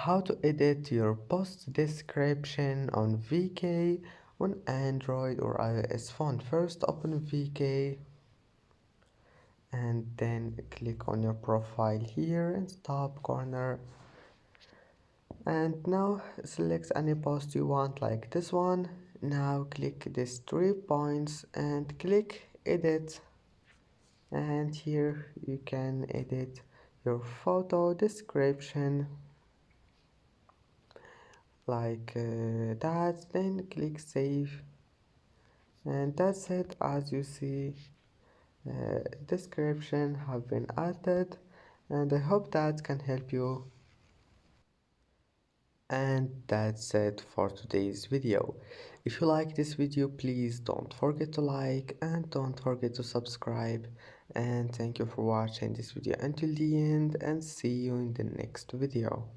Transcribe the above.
how to edit your post description on VK on Android or iOS phone. First open VK and then click on your profile here in top corner, and now select any post you want like this one. Now click these 3 points and click edit, and here you can edit your photo description like that, then click save, and that's it. As you see, description have been added, and I hope that can help you. And that's it for today's video. If you like this video, please don't forget to like and don't forget to subscribe, and thank you for watching this video until the end, and see you in the next video.